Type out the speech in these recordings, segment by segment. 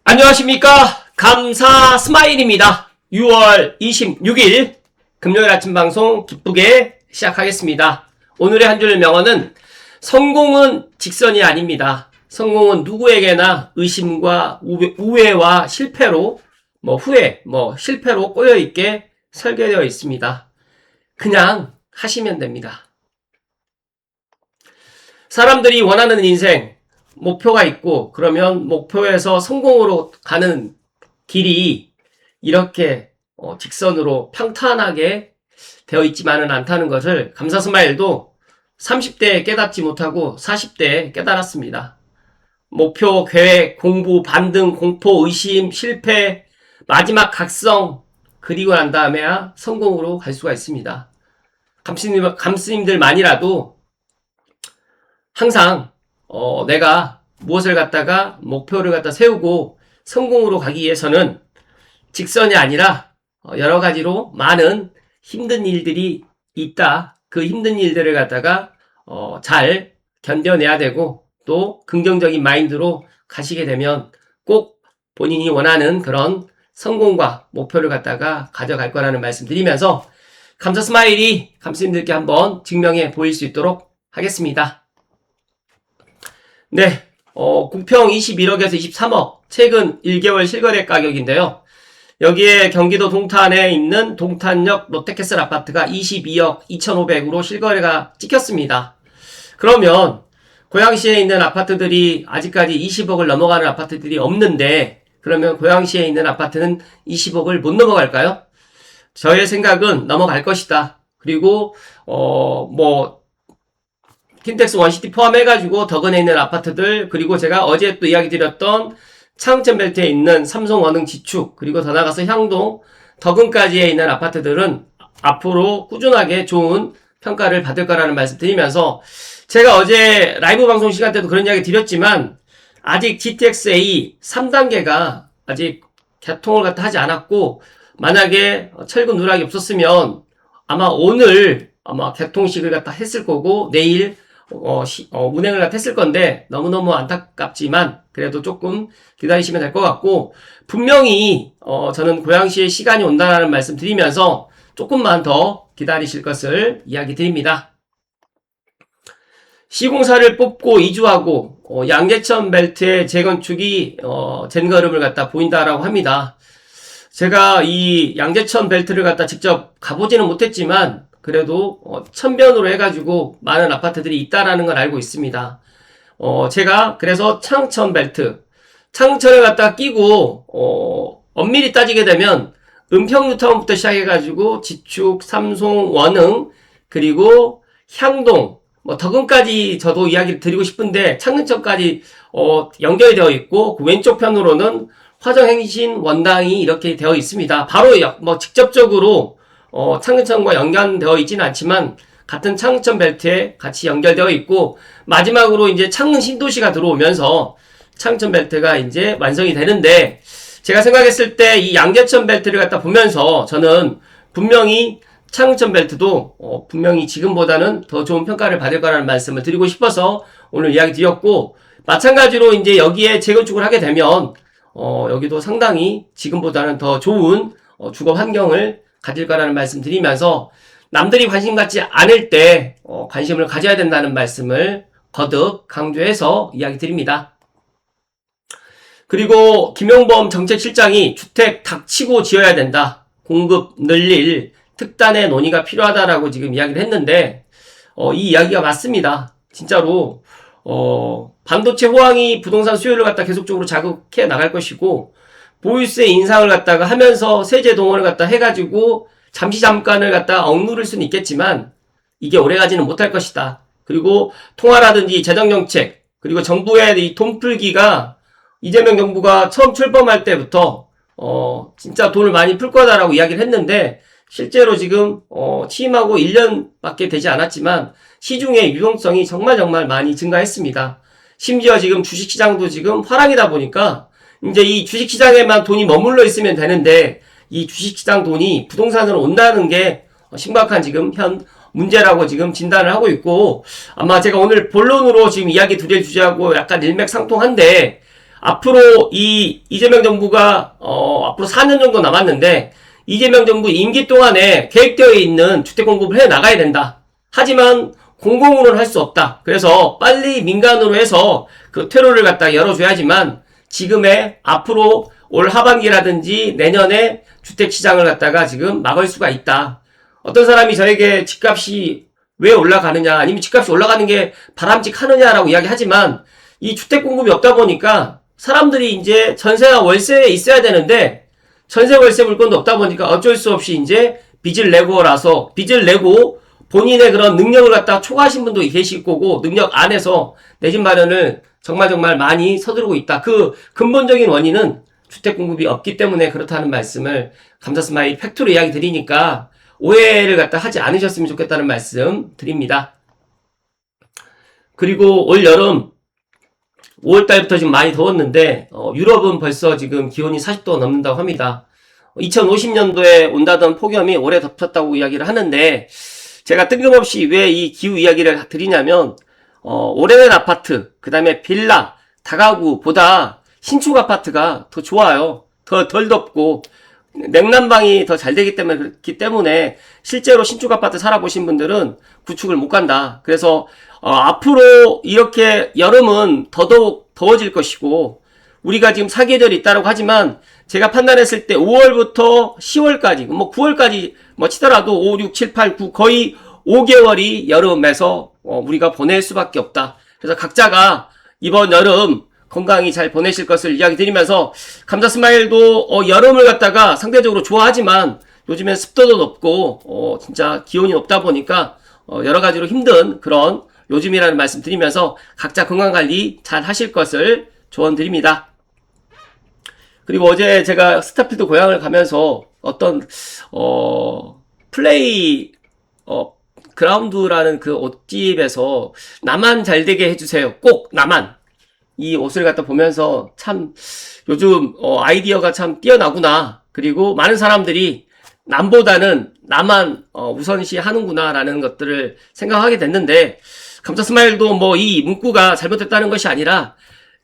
안녕하십니까. 감사 스마일입니다. 6월 26일 금요일 아침 방송 기쁘게 시작하겠습니다. 오늘의 한 줄 명언은 성공은 직선이 아닙니다. 성공은 누구에게나 의심과 우회와 실패로 실패로 꼬여있게 설계되어 있습니다. 그냥 하시면 됩니다. 사람들이 원하는 인생, 목표가 있고 그러면 목표에서 성공으로 가는 길이 이렇게 직선으로 평탄하게 되어 있지만은 않다는 것을 감사 스마일도 30대에 깨닫지 못하고 40대에 깨달았습니다. 목표, 계획, 공부, 반등, 공포, 의심, 실패, 마지막 각성 그리고 난 다음에야 성공으로 갈 수가 있습니다. 감스님들만이라도 항상 내가 무엇을 갖다가 목표를 갖다 세우고 성공으로 가기 위해서는 직선이 아니라 여러 가지로 많은 힘든 일들이 있다. 그 힘든 일들을 갖다가 잘 견뎌내야 되고 또 긍정적인 마인드로 가시게 되면 꼭 본인이 원하는 그런 성공과 목표를 갖다가 가져갈 거라는 말씀 드리면서 감사 스마일이 감스님들께 한번 증명해 보일 수 있도록 하겠습니다. 네, 국평 21억에서 23억, 최근 1개월 실거래 가격인데요. 여기에 경기도 동탄에 있는 동탄역 롯데캐슬 아파트가 22억 2,500으로 실거래가 찍혔습니다. 그러면 고양시에 있는 아파트들이 아직까지 20억을 넘어가는 아파트들이 없는데 그러면 고양시에 있는 아파트는 20억을 못 넘어갈까요? 저의 생각은 넘어갈 것이다. 그리고 킨텍스 원시티 포함해가지고 덕은에 있는 아파트들 그리고 제가 어제 또 이야기 드렸던 창천벨트에 있는 삼성 원흥 지축 그리고 더 나가서 향동 덕은까지에 있는 아파트들은 앞으로 꾸준하게 좋은 평가를 받을 거라는 말씀 드리면서 제가 어제 라이브 방송 시간 때도 그런 이야기 드렸지만 아직 GTX-A 3단계가 아직 개통을 갖다 하지 않았고 만약에 철근 누락이 없었으면 아마 오늘 개통식을 갖다 했을 거고 내일 운행을 갖다 했을 건데 너무너무 안타깝지만 그래도 조금 기다리시면 될 것 같고 분명히 저는 고양시에 시간이 온다는 말씀 드리면서 조금만 더 기다리실 것을 이야기 드립니다. 시공사를 뽑고 이주하고 양재천 벨트의 재건축이 젠걸음을 갖다 보인다라고 합니다. 제가 이 양재천 벨트를 갖다 직접 가보지는 못했지만 그래도 천변으로 해가지고 많은 아파트들이 있다라는 걸 알고 있습니다. 제가 그래서 창천 벨트, 창천을 갖다 끼고 엄밀히 따지게 되면 은평뉴타운부터 시작해가지고 지축, 삼성, 원흥 그리고 향동, 덕은까지 저도 이야기를 드리고 싶은데 창릉천까지 연결이 되어 있고 그 왼쪽 편으로는 화정행신 원당이 이렇게 되어 있습니다. 바로 직접적으로 창릉천과 연관되어 있지는 않지만 같은 창릉천 벨트에 같이 연결되어 있고 마지막으로 이제 창릉 신도시가 들어오면서 창릉천 벨트가 이제 완성이 되는데 제가 생각했을 때 이 양재천 벨트를 갖다 보면서 저는 분명히 창릉천 벨트도 분명히 지금보다는 더 좋은 평가를 받을 거라는 말씀을 드리고 싶어서 오늘 이야기 드렸고 마찬가지로 이제 여기에 재건축을 하게 되면 여기도 상당히 지금보다는 더 좋은 주거 환경을 가질 거라는 말씀 드리면서 남들이 관심 갖지 않을 때 관심을 가져야 된다는 말씀을 거듭 강조해서 이야기 드립니다. 그리고 김용범 정책실장이 주택 닥치고 지어야 된다. 공급 늘릴 특단의 논의가 필요하다라고 지금 이야기를 했는데 이 이야기가 맞습니다. 진짜로 반도체 호황이 부동산 수요를 갖다 계속적으로 자극해 나갈 것이고 보유세 인상을 갖다가 하면서 세제 동원을 갖다 해가지고 잠깐을 갖다 억누를 수는 있겠지만 이게 오래가지는 못할 것이다. 그리고 통화라든지 재정정책 그리고 정부의 이 돈풀기가 이재명 정부가 처음 출범할 때부터 진짜 돈을 많이 풀 거다라고 이야기를 했는데 실제로 지금 취임하고 1년밖에 되지 않았지만 시중의 유동성이 정말 많이 증가했습니다. 심지어 지금 주식시장도 지금 화랑이다 보니까 이제 이 주식시장에만 돈이 머물러 있으면 되는데 이 주식시장 돈이 부동산으로 온다는 게 심각한 지금 현 문제라고 지금 진단을 하고 있고 아마 제가 오늘 본론으로 지금 이야기 드릴 주제하고 약간 일맥상통한데 앞으로 이 이재명 정부가 앞으로 4년 정도 남았는데 이재명 정부 임기 동안에 계획되어 있는 주택 공급을 해 나가야 된다. 하지만 공공으로는 할 수 없다. 그래서 빨리 민간으로 해서 그 퇴로를 갖다 열어줘야지만 지금의 앞으로 올 하반기라든지 내년에 주택 시장을 갖다가 지금 막을 수가 있다. 어떤 사람이 저에게 집값이 왜 올라가느냐, 아니면 집값이 올라가는 게 바람직하느냐라고 이야기하지만 이 주택 공급이 없다 보니까 사람들이 이제 전세와 월세에 있어야 되는데 전세 월세 물건도 없다 보니까 어쩔 수 없이 이제 빚을 내고 본인의 그런 능력을 갖다 초과하신 분도 계실 거고 능력 안에서 내 집 마련을 정말 많이 서두르고 있다. 그 근본적인 원인은 주택 공급이 없기 때문에 그렇다는 말씀을 감사스마일 팩트로 이야기 드리니까 오해를 갖다 하지 않으셨으면 좋겠다는 말씀 드립니다. 그리고 올 여름 5월달부터 지금 많이 더웠는데 유럽은 벌써 지금 기온이 40도 넘는다고 합니다. 2050년도에 온다던 폭염이 올해 덮쳤다고 이야기를 하는데 제가 뜬금없이 왜 이 기후 이야기를 드리냐면 오래된 아파트, 그 다음에 빌라, 다가구보다 신축 아파트가 더 좋아요. 덜 덥고 냉난방이 더 잘 되기 때문에 그렇기 때문에 실제로 신축 아파트 살아보신 분들은 구축을 못 간다. 그래서 앞으로 이렇게 여름은 더더욱 더워질 것이고 우리가 지금 사계절이 있다고 하지만 제가 판단했을 때 5월부터 10월까지 뭐 9월까지 뭐 치더라도 5, 6, 7, 8, 9 거의 5개월이 여름에서 우리가 보낼 수밖에 없다. 그래서 각자가 이번 여름 건강히 잘 보내실 것을 이야기 드리면서 감자스마일도 여름을 갖다가 상대적으로 좋아하지만 요즘엔 습도도 높고 진짜 기온이 높다 보니까 여러 가지로 힘든 그런 요즘이라는 말씀 드리면서 각자 건강관리 잘 하실 것을 조언 드립니다. 그리고 어제 제가 스타필드 고향을 가면서 어떤 플레이 그라운드라는 그 옷집에서 나만 잘되게 해주세요. 꼭 나만. 이 옷을 갖다 보면서 참 요즘 아이디어가 참 뛰어나구나. 그리고 많은 사람들이 남보다는 나만 우선시 하는구나 라는 것들을 생각하게 됐는데 감자스마일도 뭐 이 문구가 잘못됐다는 것이 아니라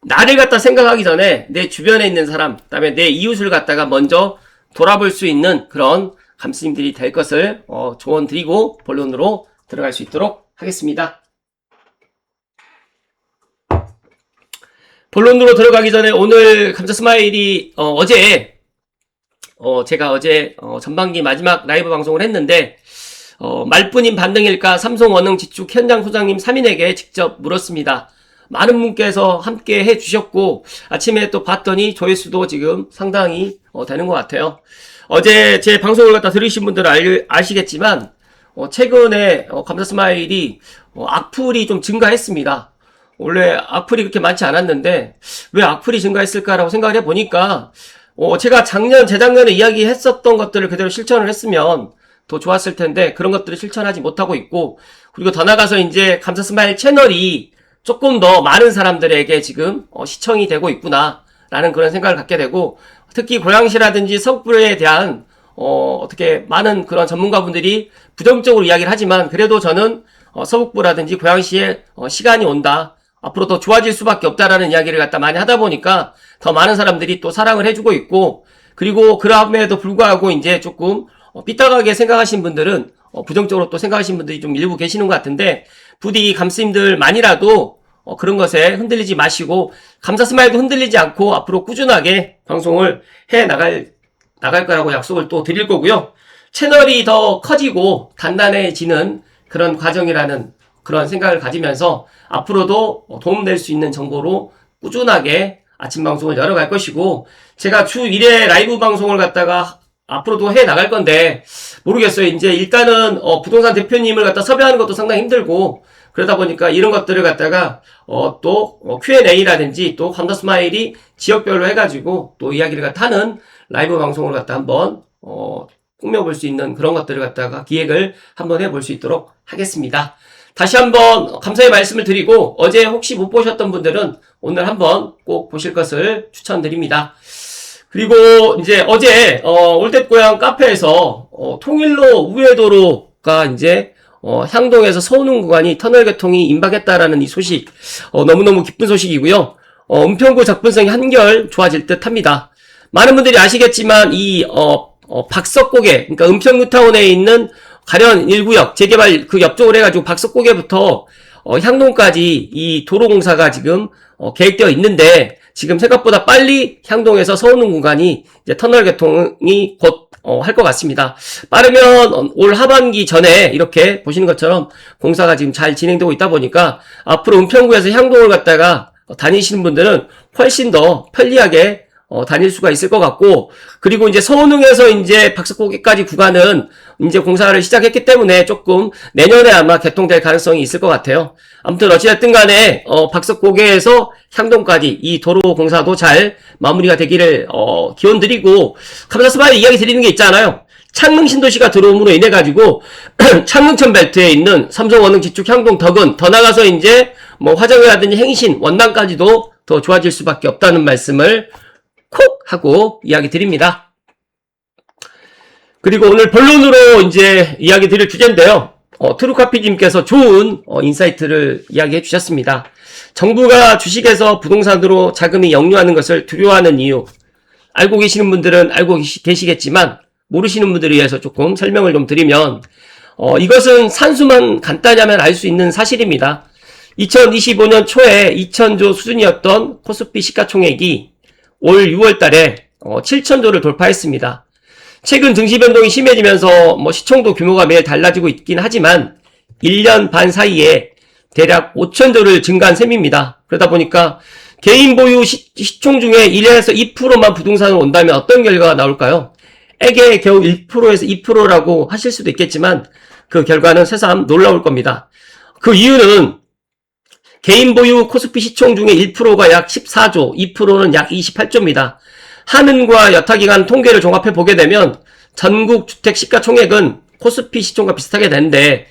나를 갖다 생각하기 전에 내 주변에 있는 사람, 그다음에 내 이웃을 갖다가 먼저 돌아볼 수 있는 그런 감스님들이 될 것을 조언 드리고 본론으로 들어갈 수 있도록 하겠습니다. 본론으로 들어가기 전에 오늘 감자스마일이 제가 어제 전반기 마지막 라이브 방송을 했는데 말뿐인 반등일까 삼성 원흥 지축 현장 소장님 3인에게 직접 물었습니다. 많은 분께서 함께 해주셨고 아침에 또 봤더니 조회수도 지금 상당히 되는 것 같아요. 어제 제 방송을 갖다 들으신 분들은 아시겠지만 최근에 감자스마일이 악플이 좀 증가했습니다. 원래 악플이 그렇게 많지 않았는데 왜 악플이 증가했을까라고 생각을 해보니까 제가 재작년에 이야기했었던 것들을 그대로 실천을 했으면 더 좋았을 텐데 그런 것들을 실천하지 못하고 있고 그리고 더 나가서 이제 감자스마일 채널이 조금 더 많은 사람들에게 지금 시청이 되고 있구나 라는 그런 생각을 갖게 되고 특히 고양시라든지 서북부에 대한 어떻게 많은 그런 전문가분들이 부정적으로 이야기를 하지만 그래도 저는 서북부라든지 고양시에 시간이 온다. 앞으로 더 좋아질 수밖에 없다라는 이야기를 갖다 많이 하다 보니까 더 많은 사람들이 또 사랑을 해주고 있고 그리고 그럼에도 불구하고 이제 조금 삐딱하게 생각하신 분들은 부정적으로 또 생각하신 분들이 좀 일부 계시는 것 같은데 부디 감스님들만이라도 그런 것에 흔들리지 마시고 감자스마일도 흔들리지 않고 앞으로 꾸준하게 방송을 해 나갈 거라고 약속을 또 드릴 거고요. 채널이 더 커지고 단단해지는 그런 과정이라는 그런 생각을 가지면서 앞으로도 도움될 수 있는 정보로 꾸준하게 아침 방송을 열어갈 것이고 제가 주 1회 라이브 방송을 갖다가 앞으로도 해 나갈 건데 모르겠어요. 이제 일단은 부동산 대표님을 갖다 섭외하는 것도 상당히 힘들고 그러다 보니까 이런 것들을 갖다가 또 Q&A라든지 또 감자스마일이 지역별로 해가지고 또 이야기를 갖다 하는 라이브 방송을 갖다 한번 꾸며볼 수 있는 그런 것들을 갖다가 기획을 한번 해볼 수 있도록 하겠습니다. 다시 한번 감사의 말씀을 드리고 어제 혹시 못 보셨던 분들은 오늘 한번 꼭 보실 것을 추천드립니다. 그리고 이제 어제 올댓고향 카페에서 통일로 우회도로가 이제 향동에서 서운흥 구간이 터널 개통이 임박했다라는 이 소식 너무너무 기쁜 소식이고요. 은평구 접근성이 한결 좋아질 듯 합니다. 많은 분들이 아시겠지만, 박석고개, 그러니까 은평뉴타운에 있는 가련 1구역 재개발 그 옆쪽으로 해가지고 박석고개부터, 향동까지 이 도로공사가 지금, 계획되어 있는데, 지금 생각보다 빨리 향동에서 서운릉 구간이 이제 터널 개통이 곧 할 것 같습니다. 빠르면 올 하반기 전에 이렇게 보시는 것처럼 공사가 지금 잘 진행되고 있다 보니까 앞으로 은평구에서 향동을 갔다가 다니시는 분들은 훨씬 더 편리하게 다닐 수가 있을 것 같고, 그리고 이제 서운흥에서 이제 박석고개까지 구간은 이제 공사를 시작했기 때문에 조금 내년에 아마 개통될 가능성이 있을 것 같아요. 아무튼 어찌됐든 간에 박석고개에서 향동까지 이 도로 공사도 잘 마무리가 되기를 기원드리고, 감사스바에 이야기 드리는 게 있잖아요. 창릉 신도시가 들어옴으로 인해 가지고 창릉천 벨트에 있는 삼성, 원흥, 지축, 향동, 덕은 더 나가서 이제 뭐 화정이라든지 행신, 원당까지도 더 좋아질 수밖에 없다는 말씀을 콕 하고 이야기 드립니다. 그리고 오늘 본론으로 이제 이야기 드릴 주제인데요. 트루카피님께서 좋은 인사이트를 이야기해 주셨습니다. 정부가 주식에서 부동산으로 자금이 역류하는 것을 두려워하는 이유, 알고 계시는 분들은 알고 계시겠지만 모르시는 분들을 위해서 조금 설명을 좀 드리면, 이것은 산수만 간단히 하면 알 수 있는 사실입니다. 2025년 초에 2,000조 수준이었던 코스피 시가총액이 올 6월 달에 7,000조를 돌파했습니다. 최근 증시 변동이 심해지면서 시총도 규모가 매일 달라지고 있긴 하지만 1년 반 사이에 대략 5,000조를 증가한 셈입니다. 그러다 보니까 개인 보유 시총 중에 1에서 2%만 부동산으로 온다면 어떤 결과가 나올까요? 에게 겨우 1%에서 2%라고 하실 수도 있겠지만 그 결과는 새삼 놀라울 겁니다. 그 이유는 개인 보유 코스피 시총 중에 1%가 약 14조, 2%는 약 28조입니다. 한은과 여타기간 통계를 종합해 보게 되면 전국 주택 시가 총액은 코스피 시총과 비슷하게 되는데,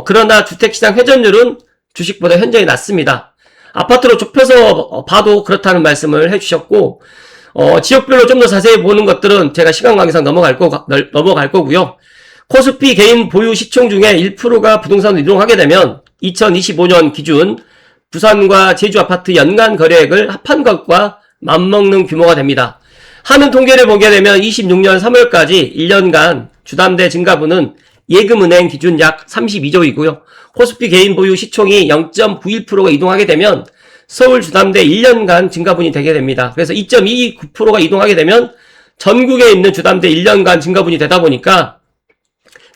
그러나 주택시장 회전율은 주식보다 현저히 낮습니다. 아파트로 좁혀서 봐도 그렇다는 말씀을 해주셨고, 지역별로 좀 더 자세히 보는 것들은 제가 시간 관계상 넘어갈 거고요. 코스피 개인 보유 시총 중에 1%가 부동산으로 이동하게 되면 2025년 기준 부산과 제주 아파트 연간 거래액을 합한 것과 맞먹는 규모가 됩니다. 하는 통계를 보게 되면 26년 3월까지 1년간 주담대 증가분은 예금은행 기준 약 32조이고요. 코스피 개인 보유 시총이 0.91%가 이동하게 되면 서울 주담대 1년간 증가분이 되게 됩니다. 그래서 2.29%가 이동하게 되면 전국에 있는 주담대 1년간 증가분이 되다 보니까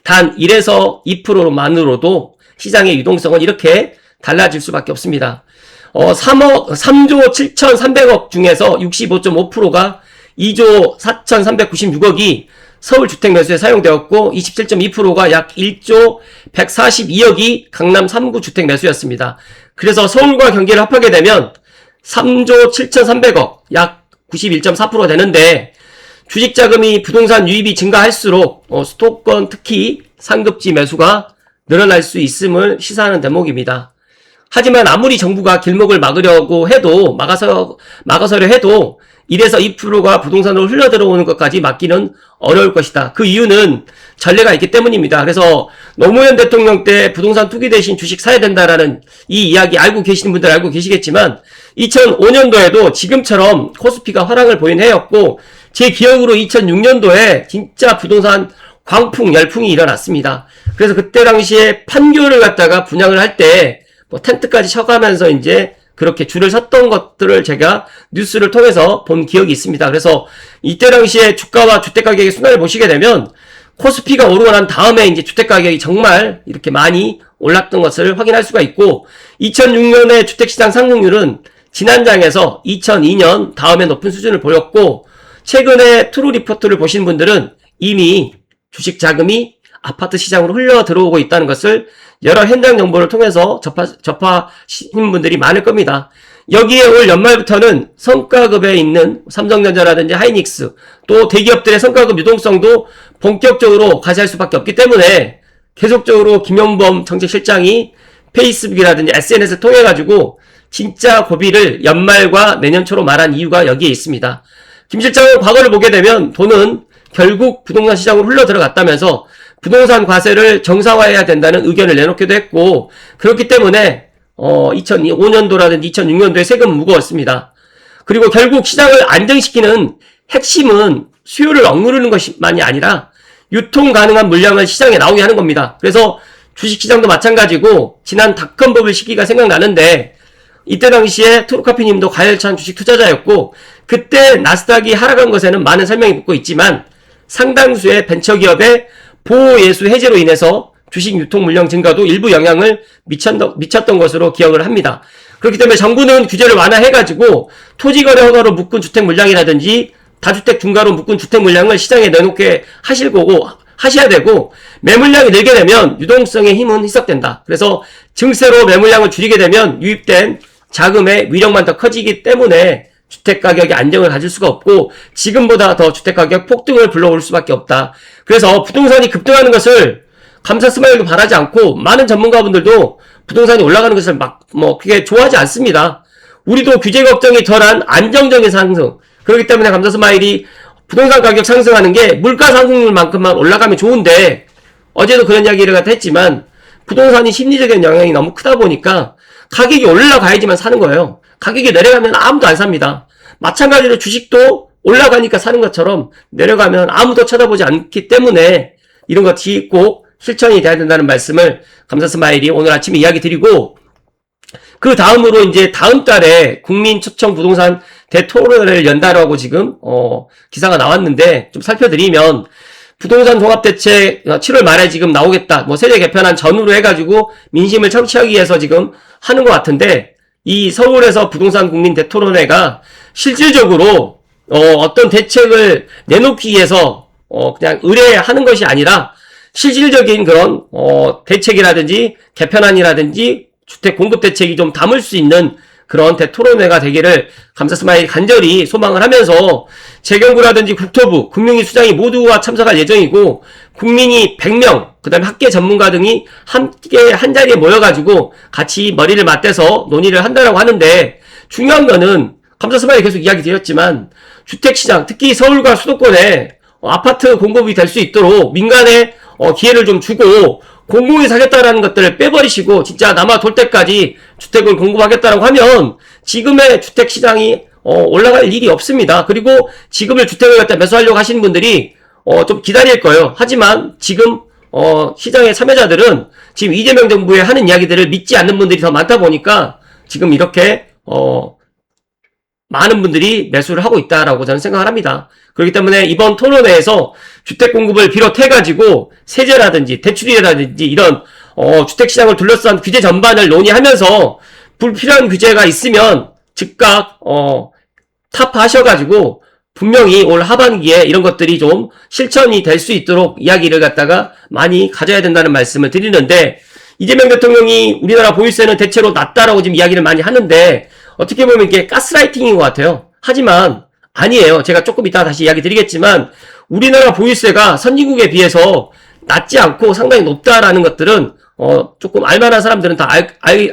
단 1에서 2%만으로도 시장의 유동성은 이렇게 달라질 수밖에 없습니다. 3조 7,300억 중에서 65.5%가 2조 4,396억이 서울 주택 매수에 사용되었고 27.2%가 약 1조 142억이 강남 3구 주택 매수였습니다. 그래서 서울과 경기를 합하게 되면 3조 7,300억 약 91.4%가 되는데, 주식자금이 부동산 유입이 증가할수록 수도권 특히 상급지 매수가 늘어날 수 있음을 시사하는 대목입니다. 하지만 아무리 정부가 길목을 막으려고 해도 막아서려 해도 1에서 2%가 부동산으로 흘러들어오는 것까지 막기는 어려울 것이다. 그 이유는 전례가 있기 때문입니다. 그래서 노무현 대통령 때 부동산 투기 대신 주식 사야 된다라는 이 이야기 알고 계시는 분들 알고 계시겠지만 2005년도에도 지금처럼 코스피가 화랑을 보인 해였고, 제 기억으로 2006년도에 진짜 부동산 광풍 열풍이 일어났습니다. 그래서 그때 당시에 판교를 갖다가 분양을 할 때 텐트까지 쳐가면서 이제 그렇게 줄을 섰던 것들을 제가 뉴스를 통해서 본 기억이 있습니다. 그래서 이때 당시에 주가와 주택 가격의 순환을 보시게 되면 코스피가 오르고 난 다음에 이제 주택 가격이 정말 이렇게 많이 올랐던 것을 확인할 수가 있고, 2006년의 주택시장 상승률은 지난장에서 2002년 다음에 높은 수준을 보였고, 최근에 트루 리포트를 보신 분들은 이미 주식 자금이 아파트 시장으로 흘러 들어오고 있다는 것을 여러 현장 정보를 통해서 접하신 분들이 많을 겁니다. 여기에 올 연말부터는 성과급에 있는 삼성전자라든지 하이닉스, 또 대기업들의 성과급 유동성도 본격적으로 과시할 수밖에 없기 때문에 계속적으로 김영범 정책실장이 페이스북이라든지 SNS를 통해 가지고 진짜 고비를 연말과 내년 초로 말한 이유가 여기에 있습니다. 김 실장은 과거를 보게 되면 돈은 결국 부동산 시장으로 흘러 들어갔다면서 부동산 과세를 정상화해야 된다는 의견을 내놓기도 했고, 그렇기 때문에 2005년도라든지 2006년도에 세금은 무거웠습니다. 그리고 결국 시장을 안정시키는 핵심은 수요를 억누르는 것만이 아니라 유통 가능한 물량을 시장에 나오게 하는 겁니다. 그래서 주식시장도 마찬가지고 지난 닷컴 버블 시기가 생각나는데 이때 당시에 트루카피님도 가열찬 주식 투자자였고 그때 나스닥이 하락한 것에는 많은 설명이 붙고 있지만 상당수의 벤처기업의 보호예수 해제로 인해서 주식 유통 물량 증가도 일부 영향을 미쳤던 것으로 기억을 합니다. 그렇기 때문에 정부는 규제를 완화해가지고 토지거래 허가로 묶은 주택 물량이라든지 다주택 중과로 묶은 주택 물량을 시장에 내놓게 하셔야 되고 매물량이 늘게 되면 유동성의 힘은 희석된다. 그래서 증세로 매물량을 줄이게 되면 유입된 자금의 위력만 더 커지기 때문에 주택가격이 안정을 가질 수가 없고 지금보다 더 주택가격 폭등을 불러올 수밖에 없다. 그래서 부동산이 급등하는 것을 감사 스마일도 바라지 않고 많은 전문가분들도 부동산이 올라가는 것을 그게 좋아하지 않습니다. 우리도 규제 걱정이 덜한 안정적인 상승. 그렇기 때문에 감사 스마일이 부동산 가격 상승하는 게 물가 상승률만큼만 올라가면 좋은데 어제도 그런 이야기를 했지만 부동산이 심리적인 영향이 너무 크다 보니까 가격이 올라가야지만 사는 거예요. 가격이 내려가면 아무도 안 삽니다. 마찬가지로 주식도 올라가니까 사는 것처럼 내려가면 아무도 쳐다보지 않기 때문에 이런 것이 꼭 실천이 돼야 된다는 말씀을 감사 스마일이 오늘 아침에 이야기 드리고 그 다음으로 이제 다음 달에 국민 초청 부동산 대토론회를 연다라고 지금 기사가 나왔는데 좀 살펴드리면 부동산 종합대책 7월 말에 지금 나오겠다. 세제 개편안 전후로 해가지고 민심을 청취하기 위해서 지금 하는 것 같은데 이 서울에서 부동산 국민 대토론회가 실질적으로 어떤 대책을 내놓기 위해서 그냥 의뢰하는 것이 아니라 실질적인 그런 대책이라든지 개편안이라든지 주택 공급 대책이 좀 담을 수 있는 그런 대토론회가 되기를 감사 스마일 간절히 소망을 하면서 재경부라든지 국토부, 금융위 수장이 모두가 참석할 예정이고 국민이 100명, 그 다음에 학계 전문가 등이 함께 한자리에 모여가지고 같이 머리를 맞대서 논의를 한다라고 하는데 중요한 거는 감사 스마일 계속 이야기 드렸지만 주택시장, 특히 서울과 수도권에 아파트 공급이 될 수 있도록 민간에 기회를 좀 주고 공공이 사겠다라는 것들을 빼버리시고 진짜 남아 돌 때까지 주택을 공급하겠다라고 하면 지금의 주택시장이 올라갈 일이 없습니다. 그리고 지금을 주택을 갖다 매수하려고 하시는 분들이 좀 기다릴 거예요. 하지만 지금 시장의 참여자들은 지금 이재명 정부의 하는 이야기들을 믿지 않는 분들이 더 많다 보니까 지금 이렇게 많은 분들이 매수를 하고 있다라고 저는 생각을 합니다. 그렇기 때문에 이번 토론회에서 주택 공급을 비롯해가지고 세제라든지 대출이라든지 이런 주택시장을 둘러싼 규제 전반을 논의하면서 불필요한 규제가 있으면 즉각 타파하셔가지고 분명히 올 하반기에 이런 것들이 좀 실천이 될 수 있도록 이야기를 갖다가 많이 가져야 된다는 말씀을 드리는데 이재명 대통령이 우리나라 보유세는 대체로 낮다라고 지금 이야기를 많이 하는데 어떻게 보면 이게 가스라이팅인 것 같아요. 하지만 아니에요. 제가 조금 이따 다시 이야기 드리겠지만 우리나라 보유세가 선진국에 비해서 낮지 않고 상당히 높다라는 것들은 조금 알만한 사람들은 다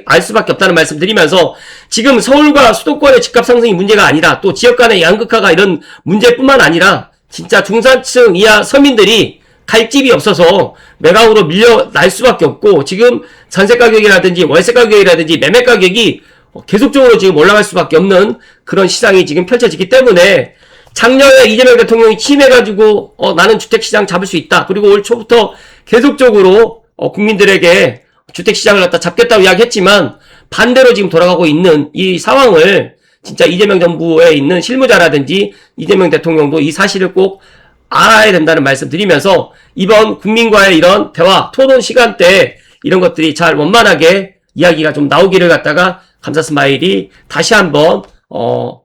알 수밖에 없다는 말씀 드리면서 지금 서울과 수도권의 집값 상승이 문제가 아니라 또 지역 간의 양극화가 이런 문제뿐만 아니라 진짜 중산층 이하 서민들이 갈 집이 없어서 매각으로 밀려날 수밖에 없고 지금 전세 가격이라든지 월세 가격이라든지 매매 가격이 계속적으로 지금 올라갈 수밖에 없는 그런 시장이 지금 펼쳐지기 때문에 작년에 이재명 대통령이 취임해가지고 나는 주택시장 잡을 수 있다. 그리고 올 초부터 계속적으로 국민들에게 주택시장을 갖다 잡겠다고 이야기했지만 반대로 지금 돌아가고 있는 이 상황을 진짜 이재명 정부에 있는 실무자라든지 이재명 대통령도 이 사실을 꼭 알아야 된다는 말씀 드리면서 이번 국민과의 이런 대화, 토론 시간 때 이런 것들이 잘 원만하게 이야기가 좀 나오기를 갖다가 감사 스마일이 다시 한번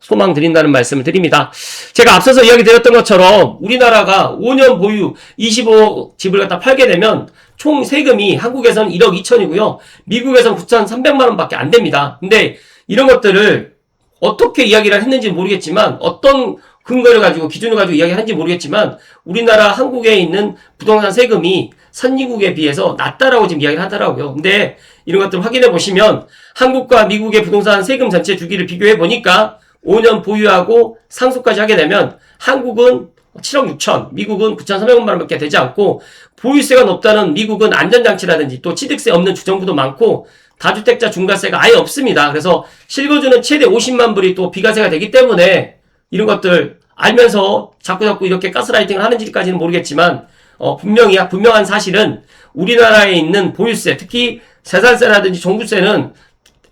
소망 드린다는 말씀을 드립니다. 제가 앞서서 이야기 드렸던 것처럼 우리나라가 5년 보유 25억 집을 갖다 팔게 되면 총 세금이 한국에서는 1억 2천이고요. 미국에서는 9,300만 원밖에 안 됩니다. 근데 이런 것들을 어떻게 이야기를 했는지 모르겠지만 어떤 근거를 가지고 기준을 가지고 이야기하는지 모르겠지만 우리나라 한국에 있는 부동산 세금이 선진국에 비해서 낮다라고 지금 이야기를 하더라고요. 근데 이런 것들 확인해 보시면 한국과 미국의 부동산 세금 전체 주기를 비교해 보니까 5년 보유하고 상속까지 하게 되면 한국은 7억 6천, 미국은 9,300만 원밖에 되지 않고 보유세가 높다는 미국은 안전장치라든지 또 취득세 없는 주정부도 많고 다주택자 중과세가 아예 없습니다. 그래서 실거주는 최대 50만 불이 또 비과세가 되기 때문에 이런 것들 알면서 자꾸 이렇게 가스라이팅을 하는지까지는 모르겠지만 분명한 사실은 우리나라에 있는 보유세, 특히 재산세라든지 종부세는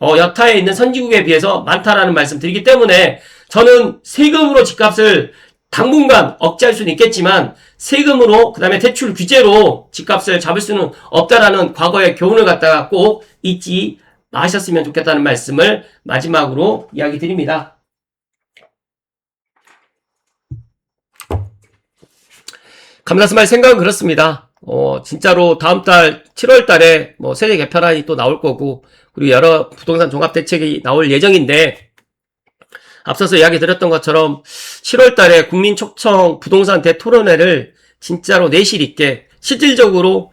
여타에 있는 선진국에 비해서 많다라는 말씀 드리기 때문에 저는 세금으로 집값을 당분간 억제할 수는 있겠지만 세금으로 그다음에 대출 규제로 집값을 잡을 수는 없다라는 과거의 교훈을 갖다가 꼭 잊지 마셨으면 좋겠다는 말씀을 마지막으로 이야기 드립니다. 감사스마일 생각은 그렇습니다. 진짜로 다음 달 7월 달에 뭐 세제 개편안이 또 나올 거고 그리고 여러 부동산 종합 대책이 나올 예정인데 앞서서 이야기 드렸던 것처럼 7월 달에 국민초청 부동산 대토론회를 진짜로 내실 있게 실질적으로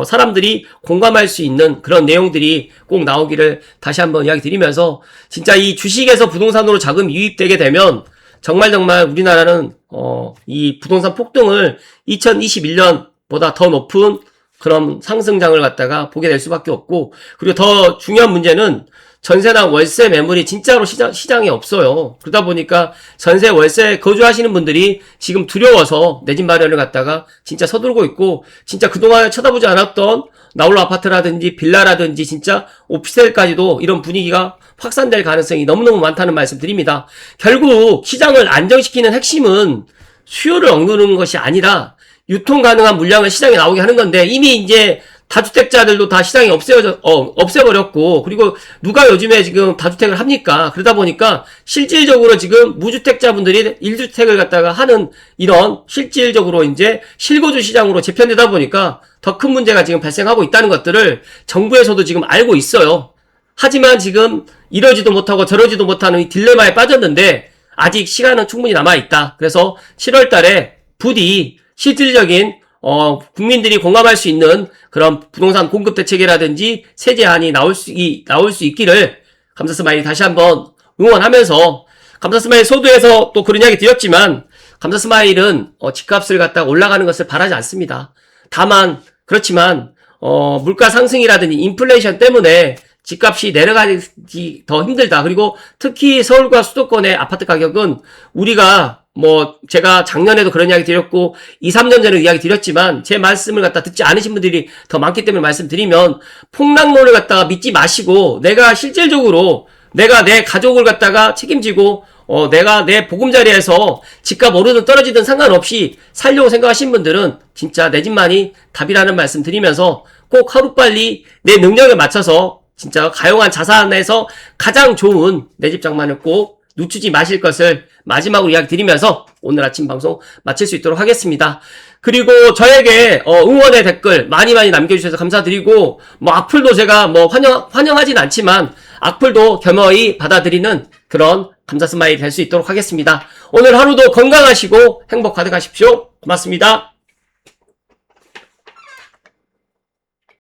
사람들이 공감할 수 있는 그런 내용들이 꼭 나오기를 다시 한번 이야기 드리면서 진짜 이 주식에서 부동산으로 자금이 유입되게 되면 정말 우리나라는 이 부동산 폭등을 2021년보다 더 높은 그런 상승장을 갖다가 보게 될 수밖에 없고 그리고 더 중요한 문제는 전세나 월세 매물이 진짜로 시장에 없어요. 그러다 보니까 전세 월세 거주하시는 분들이 지금 두려워서 내 집 마련을 갖다가 진짜 서두르고 있고 진짜 그동안 쳐다보지 않았던 나홀로 아파트라든지 빌라라든지 진짜 오피스텔까지도 이런 분위기가 확산될 가능성이 너무너무 많다는 말씀 드립니다. 결국 시장을 안정시키는 핵심은 수요를 억누르는 것이 아니라 유통 가능한 물량을 시장에 나오게 하는 건데 이미 이제 다주택자들도 다 시장에 없애버렸고 그리고 누가 요즘에 지금 다주택을 합니까? 그러다 보니까 실질적으로 지금 무주택자분들이 1주택을 갖다가 하는 이런 실질적으로 이제 실거주 시장으로 재편되다 보니까 더 큰 문제가 지금 발생하고 있다는 것들을 정부에서도 지금 알고 있어요. 하지만 지금 이러지도 못하고 저러지도 못하는 이 딜레마에 빠졌는데 아직 시간은 충분히 남아있다. 그래서 7월 달에 부디 실질적인 국민들이 공감할 수 있는 그런 부동산 공급 대책이라든지 세제안이 나올 수 있기를 감사스마일이 다시 한번 응원하면서 감사스마일 소두에서 또 그런 이야기 드렸지만 감사스마일은 집값을 갖다가 올라가는 것을 바라지 않습니다. 다만 그렇지만 물가 상승이라든지 인플레이션 때문에 집값이 내려가기 더 힘들다. 그리고 특히 서울과 수도권의 아파트 가격은 우리가 제가 작년에도 그런 이야기 드렸고 2, 3년 전에 이야기 드렸지만 제 말씀을 갖다 듣지 않으신 분들이 더 많기 때문에 말씀드리면 폭락론을 갖다가 믿지 마시고 내가 실질적으로 내가 내 가족을 갖다가 책임지고 내가 내 보금자리에서 집값 오르든 떨어지든 상관없이 살려고 생각하신 분들은 진짜 내 집만이 답이라는 말씀 드리면서 꼭 하루빨리 내 능력에 맞춰서 진짜 가용한 자산에서 가장 좋은 내 집 장만을 꼭 놓치지 마실 것을 마지막으로 이야기 드리면서 오늘 아침 방송 마칠 수 있도록 하겠습니다. 그리고 저에게 응원의 댓글 많이 남겨주셔서 감사드리고 악플도 제가 환영하진 않지만 악플도 겸허히 받아들이는 그런 감사스마일 될 수 있도록 하겠습니다. 오늘 하루도 건강하시고 행복 가득하십시오. 고맙습니다.